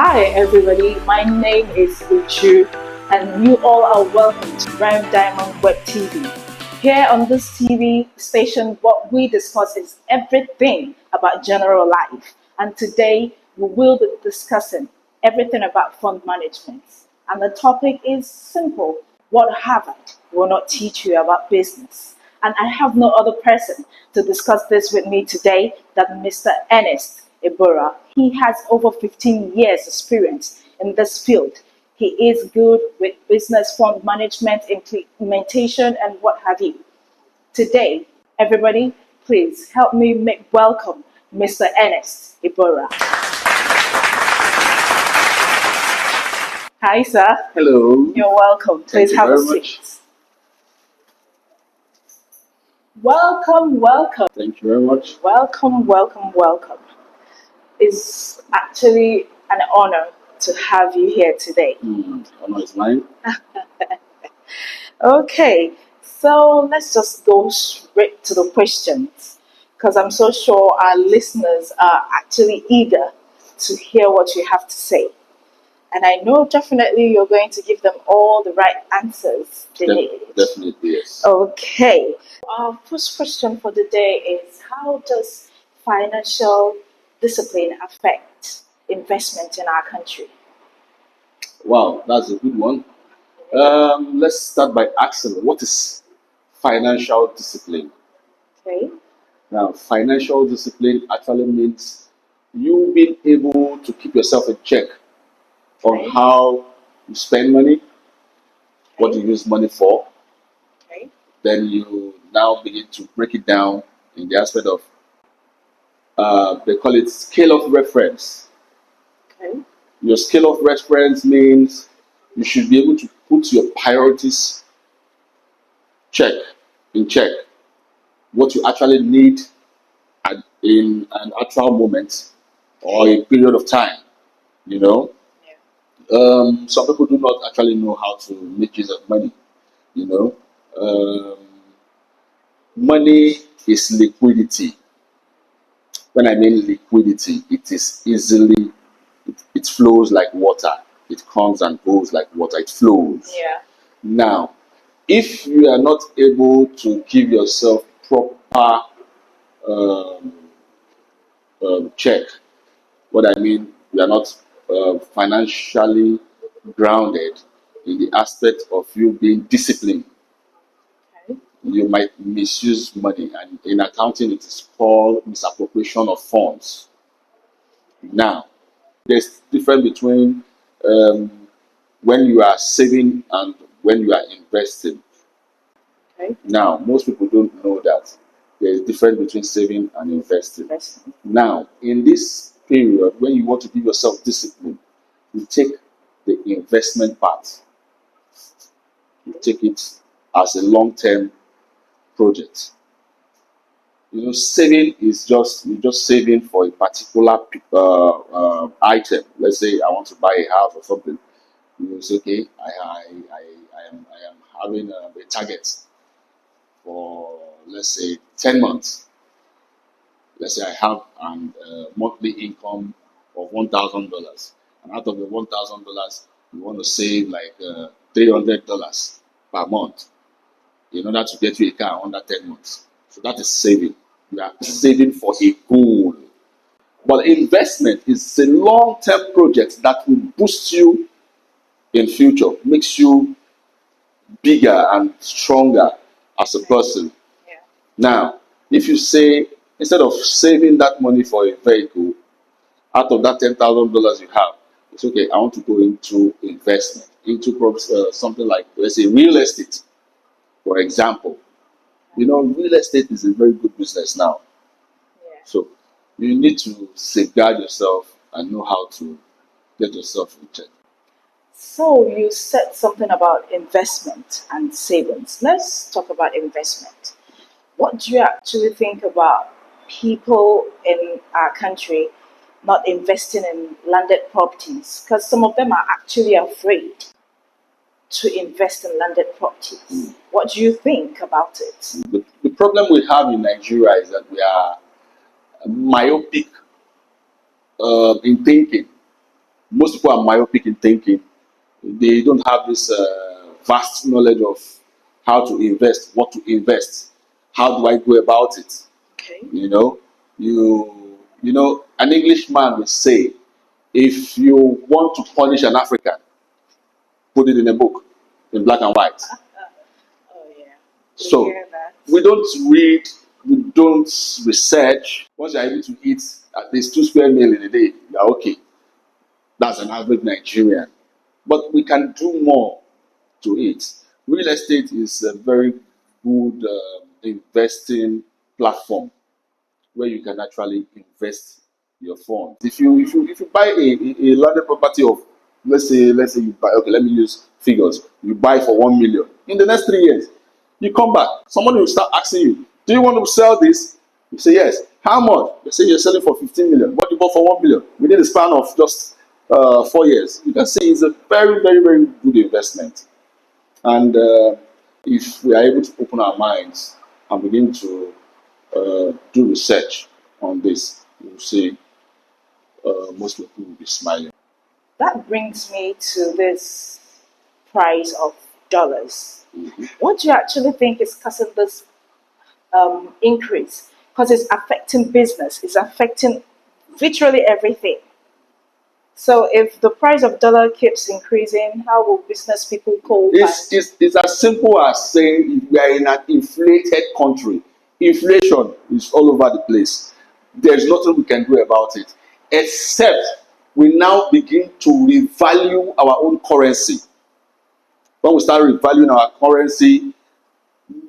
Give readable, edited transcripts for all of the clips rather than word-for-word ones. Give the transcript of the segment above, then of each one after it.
Hi everybody, my name is Uchu and you all are welcome to REIM Diamond Web TV. Here on this TV station, what we discuss is everything about general life. And today we will be discussing everything about fund management. And the topic is simple. What Harvard will not teach you about business. And I have no other person to discuss this with me today than Mr. Ernest Eborah. He has over 15 years experience in this field. He is good with business fund management, implementation, and what have you. Today, everybody, please help me make welcome Mr. Ernest Eborah. Hi, sir. Hello. You're welcome. Please have a seat. Welcome, welcome. Thank you very much. Welcome, welcome, welcome. It's actually an honor to have you here today. Honor is mine. Okay, so let's just go straight to the questions because I'm so sure our listeners are actually eager to hear what you have to say. And I know definitely you're going to give them all the right answers they need. Definitely, yes. Okay. Our first question for the day is, how does financial discipline affect investment in our country? Wow, that's a good one. Let's start by asking, what is financial discipline? Okay. Now, financial discipline actually means you being able to keep yourself in check on how you spend money, what you use money for. Okay. Then you now begin to break it down in the aspect of, they call it scale of reference. Okay. Your scale of reference means you should be able to put your priorities in check, what you actually need in an actual moment or a period of time. You know, some people do not actually know how to make use of money. You know, money is liquidity. When I mean liquidity, it is easily, it flows like water. It comes and goes like water. It flows. Yeah. Now, if you are not able to give yourself proper check, what I mean, you are not financially grounded in the aspect of you being disciplined, Okay. you might misuse money. And in accounting, it is called misappropriation of funds. Now, there's difference between when you are saving and when you are investing. Okay. Now, most people don't know that there is difference between saving and investing. Now, in this period, when you want to give yourself discipline, you take the investment part. You take it as a long-term project. You know, saving is you're just saving for a particular item. Let's say I want to buy a house or something. You say, okay, I am having a target for, let's say, 10 months. Let's say I have a monthly income of $1,000, and out of the $1,000, you want to save like $300 per month in order to get you a car under 10 months. So that is saving. You are saving for a goal. But investment is a long-term project that will boost you in future, makes you bigger and stronger as a person. Yeah. Now, if you say, instead of saving that money for a vehicle, out of that $10,000 you have, it's okay, I want to go into investment, into something like, let's say, real estate, for example. You know, real estate is a very good business now. Yeah. So you need to safeguard yourself and know how to get yourself in check. So you said something about investment and savings. Let's talk about investment. What do you actually think about people in our country not investing in landed properties? Because some of them are actually afraid to invest in landed properties. What do you think about it? The problem we have in Nigeria is that we are myopic in thinking. Most people are myopic in thinking. They don't have this vast knowledge of how to invest, what to invest, how do I go about it. Okay. You know, you know, an Englishman will say, if you want to punish an African, put it in a book, in black and white. Oh yeah. So hear that. we don't read, we don't research. Once you're able to eat at least 2 square meal in a day, you're okay. That's an average Nigerian. But we can do more to it. Real estate is a very good investing platform where you can actually invest your funds. If you buy a landed property of, let's say you buy, okay, let me use figures. You buy for 1 million. In the next 3 years, you come back, somebody will start asking you, do you want to sell this? You say yes. How much? They say you're selling for 15 million. What you bought for 1 million within the span of just 4 years. You can see it's a very, very, very good investment. And if we are able to open our minds and begin to do research on this, you'll see most people will be smiling. That brings me to this price of dollars. What do you actually think is causing this increase? Because it's affecting business, it's affecting literally everything. So if the price of dollar keeps increasing, how will business people cope? It's as simple as saying we are in an inflated country. Inflation is all over the place. There's nothing we can do about it, except we now begin to revalue our own currency. When we start revaluing our currency,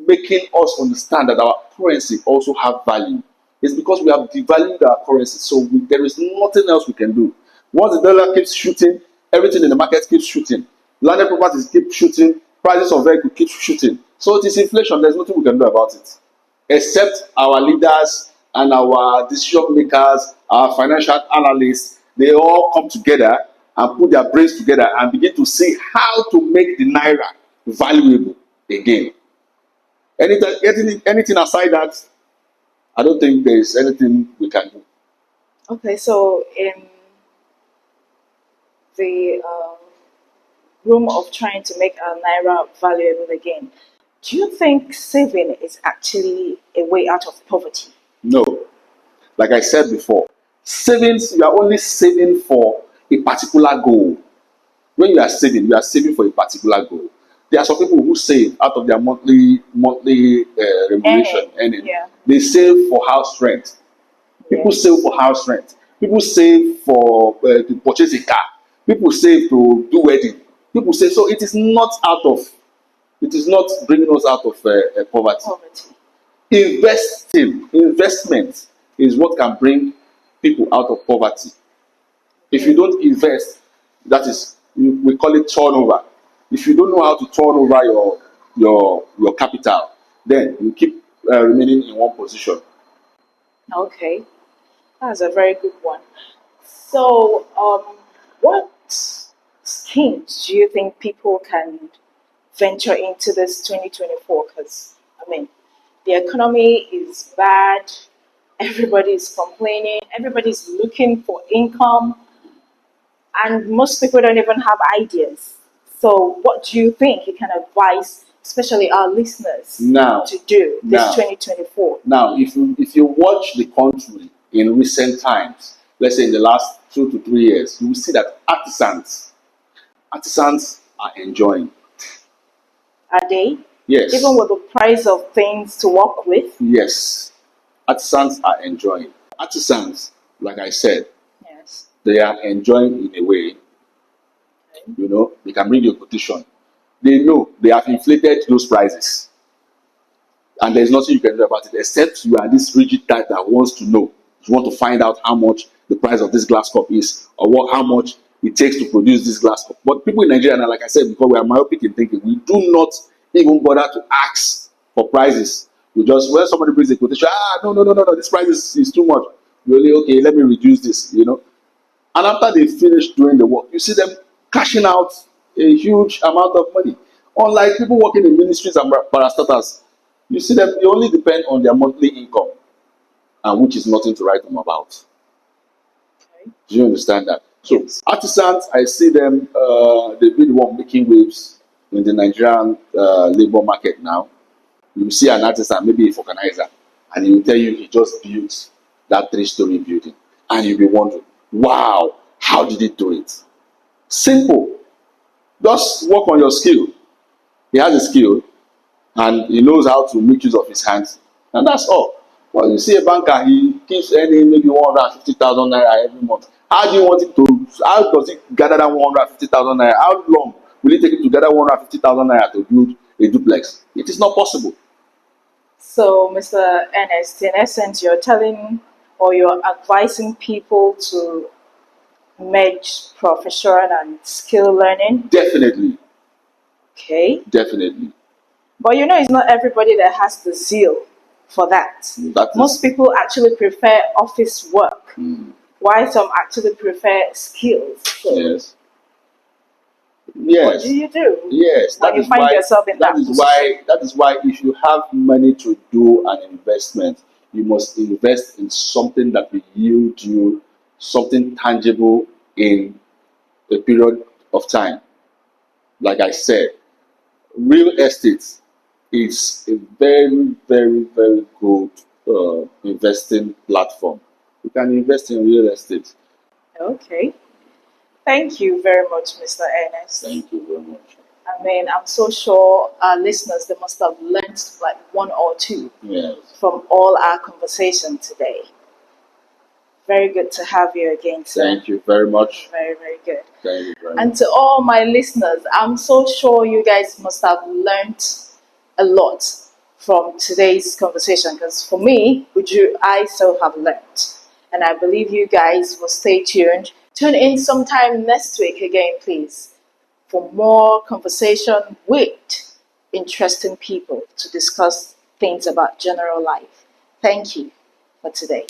making us understand that our currency also have value. It's because we have devalued our currency, so there is nothing else we can do. Once the dollar keeps shooting, everything in the market keeps shooting. Landed properties keep shooting, prices of vehicles keep shooting. So it is inflation. There's nothing we can do about it, except our leaders and our decision makers, our financial analysts. They all come together and put their brains together and begin to see how to make the naira valuable again. Anything aside that, I don't think there is anything we can do. Okay, so in the room of trying to make our naira valuable again, do you think saving is actually a way out of poverty? No. Like I said before, savings, you are only saving for a particular goal. When you are saving for a particular goal. There are some people who save out of their monthly remuneration earning. Yeah. They save for house rent. People save for house rent. People save for to purchase a car. People save to do wedding. People save. So it is not bringing us out of poverty. Investment is what can bring people out of poverty. If you don't invest, that is, we call it turnover. If you don't know how to turn over your capital, then you keep remaining in one position. Okay, that's a very good one. So, what schemes do you think people can venture into this 2024? Because, I mean, the economy is bad, everybody's complaining, everybody's looking for income, and most people don't even have ideas. So, what do you think you can advise, especially our listeners, to do this 2024? Now, if you watch the country in recent times, let's say in the last 2 to 3 years, you will see that artisans are enjoying. Are they? Yes. Even with the price of things to work with? Yes. Artisans are enjoying. Artisans, like I said, yes, they are enjoying in a way. Okay. You know, they can bring you a quotation. They know they have inflated those prices. And there's nothing you can do about it, except you are this rigid type that wants to know. You want to find out how much the price of this glass cup is, or how much it takes to produce this glass cup. But people in Nigeria, like I said, because we are myopic in thinking, we do not even bother to ask for prices. We just, when somebody brings a quotation, no, this price is too much. We only, okay, let me reduce this, you know. And after they finish doing the work, you see them cashing out a huge amount of money. Unlike people working in ministries and parastatals, you see them, they only depend on their monthly income, and which is nothing to write them about. Okay. Do you understand that? So Yes. artisans, I see them, they've been the one making waves in the Nigerian labor market now. You see an artisan, maybe a vulcanizer, and he will tell you he just built that 3-story building. And you'll be wondering, wow, how did he do it? Simple. Just work on your skill. He has a skill and he knows how to make use of his hands. And that's all. But you see a banker, he keeps earning maybe 150,000 naira every month. How do you want it to, how does it gather that 150,000 naira? How long will it take him to gather 150,000 naira to build a duplex? It is not possible. So, Mr. Ernest, in essence, you're telling or you're advising people to merge professional and skill learning. Definitely. Okay. Definitely. But you know, it's not everybody that has the zeal for that. Most people actually prefer office work, while some actually prefer skills. So Yes. what do you do? Yes. When you find yourself in that position? That is why if you have money to do an investment, you must invest in something that will yield you something tangible in a period of time. Like I said, real estate is a very, very, very good investing platform. You can invest in real estate. Okay. Thank you very much, Mr. Ernest. Thank you very much. I mean, I'm so sure our listeners, they must have learned like one or two from all our conversation today. Very good to have you again, sir. Thank you very much. Very, very good. Thank you very And much. to all my listeners, I'm so sure you guys must have learned a lot from today's conversation, because for me, I so have learned. And I believe you guys will stay tuned. Tune in sometime next week again, please, for more conversation with interesting people to discuss things about general life. Thank you for today.